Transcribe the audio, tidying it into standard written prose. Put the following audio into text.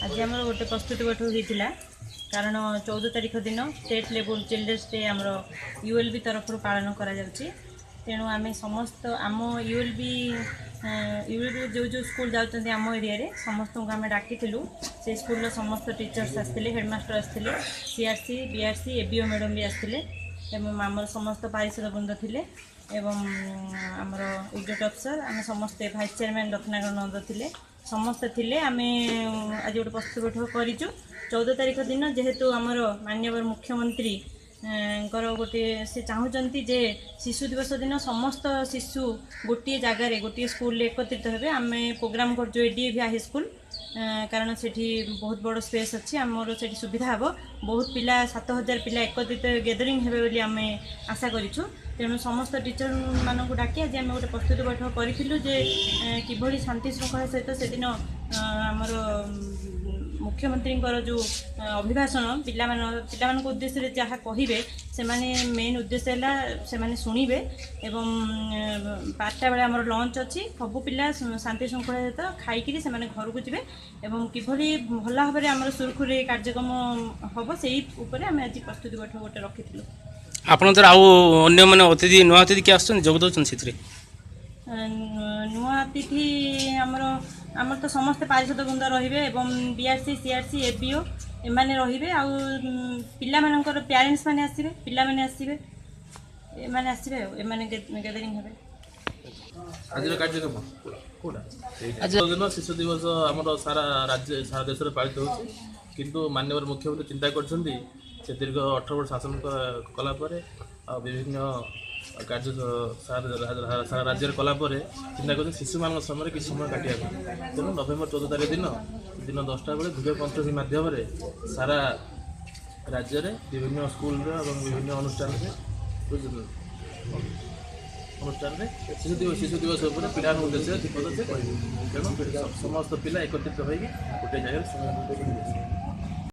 आज आम गोटे प्रस्तुति बैठक होता कारण 14 तारीख दिन स्टेट लेवल चिल्ड्रेन्स डे आमर यूएलबी तरफ पालन करा तेणु आम समस्त आम यूएलबी जो जो स्कूल जाऊँच आम एरिया समस्त को आम डाकी से स्कूल समस्त टीचर्स आसते हेडमास्टर आसते सीआरसी बीआरसी एबीओ मैडम भी आसते आमर समस्त पारिषद वृंद थे एवं आमर एग्जीक्यूटिव अफिसर आम समस्ते भाइस चेयरमैन रत्नाकर नंद थे समस्ते थे आम आज गोटे प्रस्तुत बैठक करूँ 14 तारीख दिन जेहेतु आमर माननीय मुख्यमंत्री गोटे से चाहूँगी जे शिशु दिवस दिन समस्त शिशु गोटे जगार गोटे स्कूल एकत्रित हेबे आम प्रोग्राम कर एडीएवी हाई स्कूल कारण से बहुत बड़ स्पेस अच्छी आमर से सुविधा हे बहुत पिला 7000 पिला एकत्रित गैदरिंग हेबे आम आशा करूँ तेणु समस्त टीचर मानक डाकी आज आम गोटे प्रस्तुति बैठक करूँ जे किभली शांति श्रृंखला सहित से दिन आमर मुख्यमंत्री जो अभिभाषण पिला उद्देश्य जहाँ कहे से मेन उद्देश्य है से शुणवे एवं 5टा बेले आमर लंच अच्छी सबू पिला शांति श्रृंखला सहित खाई से घर को जी एवं किभली भल भाव में आम सुरखुरी कार्यक्रम हम से आम आज प्रस्तुति बैठक गोटे रखी आपन तो अन्य माने अतिथि नुआ अतिथि क्या जोग दौन से नुआ अतिथि आमर तो समस्त पारिषद वृंद रे बीआरसी सीआरसी एबीओ एमाने रे आ पिला मानकर पेरेंट्स माने आसिबे पिला माने आसिबे एमाने आसिबे एमाने गैदरिंग हेबे आज कार्यक्रम कोडा आज दिन शिशु दिवस आमर सारा राज्य सारा देश में पालित होछि किंतु माननीय मुख्यमंत्री चिंता करछन्ती से दीर्घ 18 वर्ष शासन कला विभिन्न कार्य सारा राज्य कलापर चिंता कर शिशु मान समय किसी समय काटा तेणु नवेम्बर 14 तारीख दिन दिन 10टा बेले वीडियो कॉन्फ्रेंसिंग माध्यम सारा राज्य में विभिन्न स्कूल विभिन्न अनुष्ठान शिशु दिवस पिला उद्देश्य दीपद से कह तेणु समस्त पिला एकत्रित होगी गोटे जगह